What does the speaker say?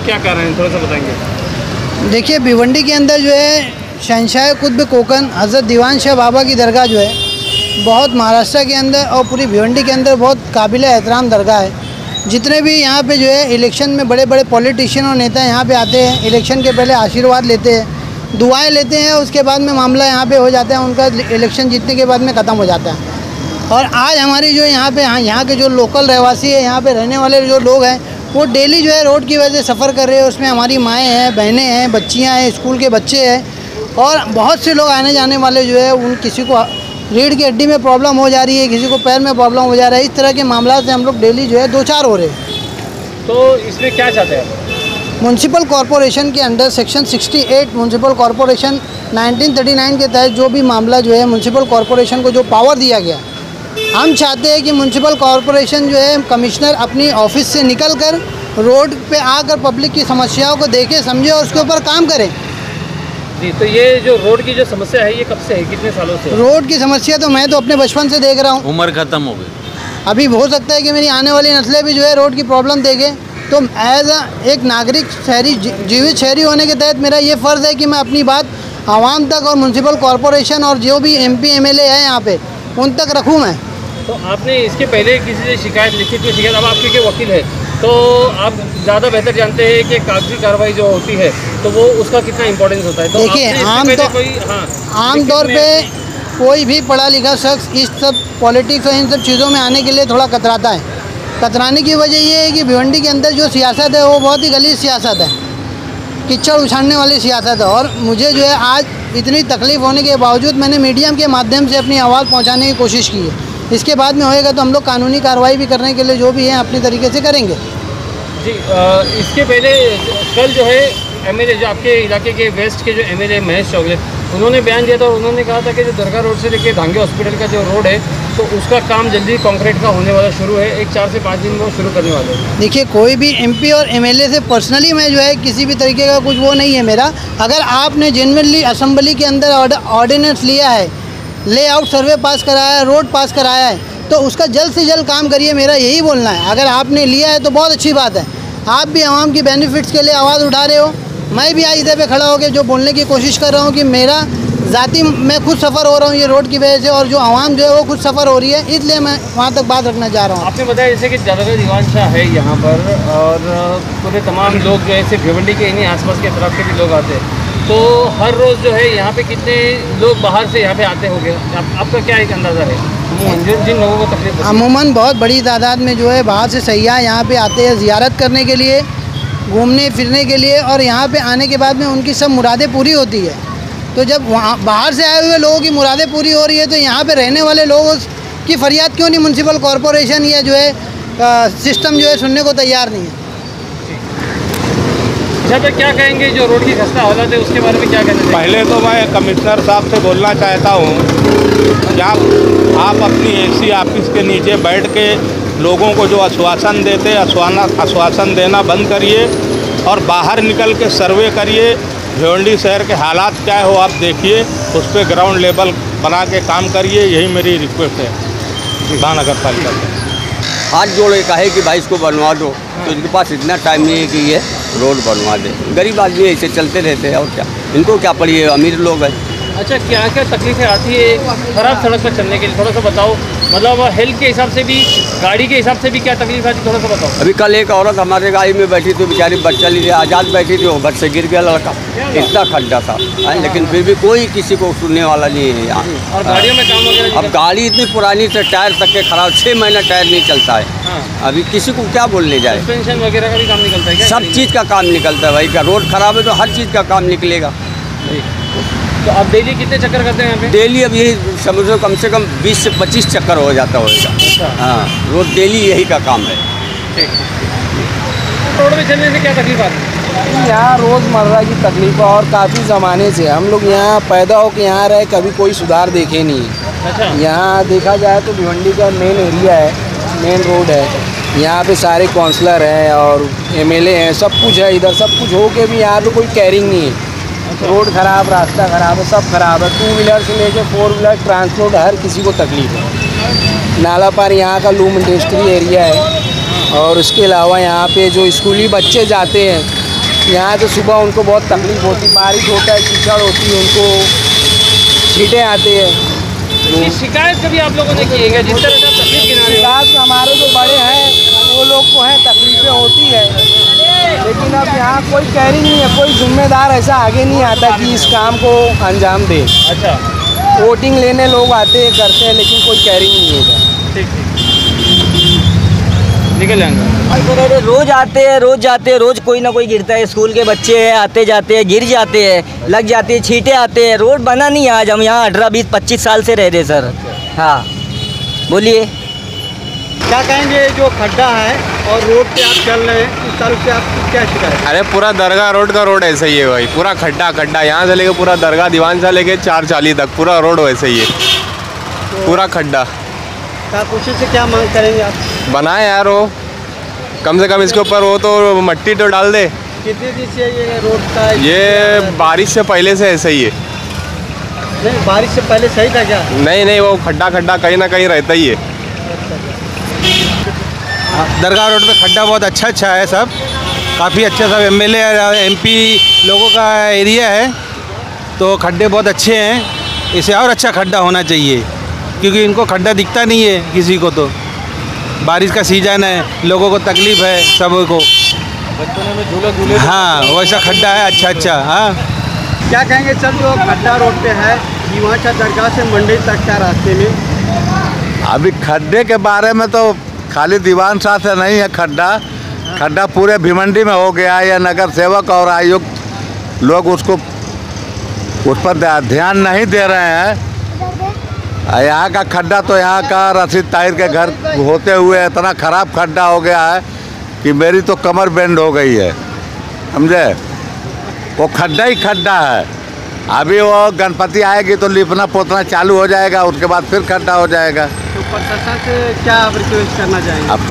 क्या कारण है, थोड़ा सा बताएंगे? देखिए, भिवंडी के अंदर जो है शहंशाह कुतुब कोकन हज़रत दीवान शाह बाबा की दरगाह जो है बहुत महाराष्ट्र के अंदर और पूरी भिवंडी के अंदर बहुत काबिल एहतराम दरगाह है। जितने भी यहाँ पे जो है इलेक्शन में बड़े बड़े पॉलिटिशियन और नेता यहाँ पे आते हैं, इलेक्शन के पहले आशीर्वाद लेते हैं, दुआएं लेते हैं, उसके बाद में मामला यहाँ पे हो जाता है, उनका इलेक्शन जीतने के बाद में ख़त्म हो जाता है। और आज हमारी जो यहाँ के जो लोकल रहवासी है, यहाँ पे रहने वाले जो लोग हैं, वो डेली जो है रोड की वजह से सफ़र कर रहे हैं। उसमें हमारी माएँ हैं, बहनें हैं, बच्चियाँ हैं, स्कूल के बच्चे हैं और बहुत से लोग आने जाने वाले जो है उन किसी को रीढ़ की हड्डी में प्रॉब्लम हो जा रही है, किसी को पैर में प्रॉब्लम हो जा रहा है। इस तरह के मामला से हम लोग डेली जो है 2-4 हो रहे हैं। तो इसमें क्या चाहते हैं? म्यूनसिपल कॉरपोरेशन के अंडर सेक्शन 68 म्यूनसिपल कॉरपोरेशन 1939 के तहत जो भी मामला जो है म्यूनसिपल कॉरपोरेशन को जो पावर दिया गया, हम चाहते हैं कि म्यूनसिपल कॉरपोरेशन जो है कमिश्नर अपनी ऑफिस से निकलकर रोड पे आकर पब्लिक की समस्याओं को देखे, समझे और उसके ऊपर काम करें। जी, तो ये जो रोड की जो समस्या है ये कब से है, कितने सालों से? रोड की समस्या तो मैं तो अपने बचपन से देख रहा हूँ। उम्र खत्म हो गई, अभी हो सकता है कि मेरी आने वाली नस्लें भी जो है रोड की प्रॉब्लम देखें। तो एज एक नागरिक शहरी जीवित शहरी होने के तहत मेरा ये फ़र्ज़ है कि मैं अपनी बात आवाम तक और म्यूनसिपल कॉरपोरेशन और जो भी MP MLA है यहाँ पे उन तक रखूँ मैं। तो आपने इसके पहले किसी से शिकायत, लिखित में शिकायत, अब आपके के वकील है तो आप ज़्यादा बेहतर जानते हैं कि कागजी कार्रवाई जो होती है तो वो उसका कितना इम्पोर्टेंस होता है। तो देखिए, आमतौर पे कोई भी पढ़ा लिखा शख्स इस सब पॉलिटिक्स और इन सब चीज़ों में आने के लिए थोड़ा कतराता है। कतराने की वजह ये है कि भिवंडी के अंदर जो सियासत है वो बहुत ही गलीज सियासत है, कीचड़ उछालने वाली सियासत है। और मुझे जो है आज इतनी तकलीफ़ होने के बावजूद मैंने मीडियम के माध्यम से अपनी आवाज़ पहुँचाने की कोशिश की है। इसके बाद में होएगा तो हम लोग कानूनी कार्रवाई भी करने के लिए जो भी है अपनी तरीके से करेंगे। जी, इसके पहले कल जो है MLA जो आपके इलाके के वेस्ट के जो MLA महेश चौगले, उन्होंने बयान दिया था और उन्होंने कहा था कि जो दरगाह रोड से लेकर धांगे हॉस्पिटल का जो रोड है तो उसका काम जल्दी कंक्रीट का होने वाला शुरू है, एक 4 से 5 दिन में वो शुरू करने वाले हैं। देखिए, कोई भी MP और MLA से पर्सनली मैं जो है किसी भी तरीके का कुछ वो नहीं है मेरा। अगर आपने जेन्युइनली असेंबली के अंदर ऑर्डिनेंस लिया है, लेआउट सर्वे पास कराया है, रोड पास कराया है, तो उसका जल्द से जल्द काम करिए, मेरा यही बोलना है। अगर आपने लिया है तो बहुत अच्छी बात है, आप भी आवाम की बेनिफिट्स के लिए आवाज़ उठा रहे हो। मैं भी आज इधर पे खड़ा होकर जो बोलने की कोशिश कर रहा हूँ कि मेरा ज़ाती मैं खुद सफ़र हो रहा हूँ ये रोड की वजह से, और जो आवाम जो है वो खुद सफ़र हो रही है, इसलिए मैं वहाँ तक बात रखना चाह रहा हूँ। आपने बताया जैसे कि दरगाह दीवान शाह है यहाँ पर और पूरे तमाम लोग जो है सिर्फ भिवंडी के इन्हीं आसपास के तरफ के भी लोग आते हैं, तो हर रोज़ जो है यहाँ पे कितने लोग बाहर से यहाँ पे आते होंगे, आपका क्या एक अंदाज़ा है जिन लोगों को तकलीफ? अमूमन बहुत बड़ी तादाद में जो है बाहर से सयाह यहाँ पे आते हैं ज़ियारत करने के लिए, घूमने फिरने के लिए, और यहाँ पे आने के बाद में उनकी सब मुरादें पूरी होती है। तो जब वहाँ बाहर से आए हुए लोगों की मुरादें पूरी हो रही है तो यहाँ पे रहने वाले लोगों की फरियाद क्यों नहीं म्यूनसिपल कॉरपोरेशन या जो है सिस्टम जो है सुनने को तैयार नहीं है। जब क्या कहेंगे जो रोड की खस्ता हालत है उसके बारे में क्या कहना चाहिए? पहले तो मैं कमिश्नर साहब से बोलना चाहता हूँ कि आप अपनी AC ऑफिस के नीचे बैठ के लोगों को जो आश्वासन देते आश्वासन देना बंद करिए और बाहर निकल के सर्वे करिए। भिवंडी शहर के हालात क्या हो आप देखिए, उस पर ग्राउंड लेवल बना के काम करिए, यही मेरी रिक्वेस्ट है महानगर पालिका से। हाथ जोड़ के कहे कि भाई इसको बनवा दो, तो इनके पास इतना टाइम नहीं है कि ये रोड बनवा दे। गरीब आदमी ऐसे चलते रहते हैं और क्या, इनको क्या पड़ी है, अमीर लोग हैं। अच्छा, क्या क्या तकलीफें आती है ख़राब सड़क पर चलने के लिए, थोड़ा सा बताओ। मतलब हेल्थ के हिसाब से भी, गाड़ी के हिसाब से भी क्या तकलीफ आती है, थोड़ा सा बताओ। अभी कल एक औरत हमारे गाड़ी में बैठी थी, बेचारी बच्चा लीजिए आज़ाद बैठी थी, वो बस से गिर गया लड़का, इतना खड्डा था। लेकिन फिर भी कोई किसी को सुनने वाला नहीं है यहाँ। और गाड़ियों में काम वगैरह? अब गाड़ी इतनी पुरानी से टायर तक के खराब, 6 महीना टायर नहीं चलता है। अभी किसी को क्या बोलने जाए। सस्पेंशन वगैरह का भी काम निकलता है क्या? सब चीज़ का काम निकलता है भाई, का रोड खराब है तो हर चीज़ का काम निकलेगा। तो आप डेली कितने चक्कर करते हैं यहाँ पे? डेली अब यही समझो कम से कम 20 से 25 चक्कर हो जाता होगा। अच्छा। हाँ, रोज डेली यही का काम है। ठीक। रोड में चलने से क्या तकलीफ आती है? यहाँ रोज़मर्रा की तकलीफ है और काफ़ी ज़माने से हम लोग यहाँ पैदा होकर यहाँ रहे, कभी कोई सुधार देखे नहीं। अच्छा। यहाँ देखा जाए तो भिवंडी का मेन एरिया है, मेन रोड है, यहाँ पे सारे काउंसलर हैं और MLA हैं, सब कुछ है इधर, सब कुछ हो के भी यहाँ पे कोई केयरिंग नहीं है। रोड खराब, रास्ता खराब है, सब खराब है। 2 व्हीलर से लेके 4 व्हीलर ट्रांसपोर्ट हर किसी को तकलीफ है। नाला पार यहाँ का लूम इंडस्ट्री एरिया है और उसके अलावा यहाँ पे जो स्कूली बच्चे जाते हैं यहाँ से सुबह उनको बहुत तकलीफ होती, बारिश होता है, कीचड़ होती है, उनको छींटे आते हैं। इसकी शिकायत कभी आप लोगों ने की है क्या? जिस तरह से आप तकलीफ गिना रहे हो? शिकायत हमारे जो बड़े हैं वो लोग को है, तकलीफें होती है, लेकिन अब यहाँ कोई कैरिंग नहीं है, कोई जिम्मेदार ऐसा आगे नहीं आता कि इस काम को अंजाम दे। अच्छा, वोटिंग लेने लोग आते हैं, करते हैं, लेकिन कोई कैरिंग नहीं है इधर। ठीक निकल जाएंगे। रोज आते हैं, रोज जाते हैं, रोज कोई ना कोई गिरता है। स्कूल के बच्चे हैं, आते जाते हैं, गिर जाते हैं, लग जाते हैं, छींटे आते हैं। रोड बना नहीं आज, हम यहाँ 18, 20, 25 साल से रह रहे सर। हाँ बोलिए, क्या कहेंगे जो खड्डा है और रोड पे आप चल रहे हैं, इस तरफ से आपकी क्या शिकायत है? अरे पूरा दरगाह रोड का रोड ऐसा ही है भाई, पूरा खड्डा खड्डा, यहाँ से लेके पूरा दरगाह दीवान से लेके 440 तक पूरा रोड वैसे ही है, पूरा खड्डा। कारपोरेशन से क्या मांग करेंगे आप? बनाए यार वो, कम से कम इसके ऊपर वो तो मट्टी तो डाल दे। कितने दिन से ये रोड का ये बारिश से पहले से ऐसा ही है। नहीं, बारिश से पहले सही था क्या? नहीं, वो खड्डा खड्डा कहीं ना कहीं रहता ही है। दरगाह रोड पे खड्डा बहुत अच्छा है, सब काफ़ी अच्छा, सब एमएलए एमपी लोगों का एरिया है, तो खड्डे बहुत अच्छे हैं। इसे और अच्छा खड्डा होना चाहिए, क्योंकि इनको खड्डा दिखता नहीं है किसी को। तो बारिश का सीजन है, लोगों को तकलीफ़ है, सबको बचपन में झूले हाँ वैसा खड्डा है, अच्छा। हाँ क्या कहेंगे सर, जो खड्डा रोड पे है दीवानशाह दरगाह से मंडी तक का रास्ते में? अभी खड्डे के बारे में तो खाली दीवानशाह से नहीं है खड्डा पूरे भिवंडी में हो गया है। या नगर सेवक और आयुक्त लोग उस पर ध्यान नहीं दे रहे हैं। यहाँ का खड्डा तो यहाँ का रशीद ताहिर के घर होते हुए इतना ख़राब खड्डा हो गया है कि मेरी तो कमर बेंड हो गई है, समझे। वो खड्डा ही खड्डा है। अभी वो गणपति आएगी तो लिपना पोतना चालू हो जाएगा, उसके बाद फिर खड्डा हो जाएगा। तो प्रशासन से क्या रिक्वेस्ट करना चाहेंगे? अब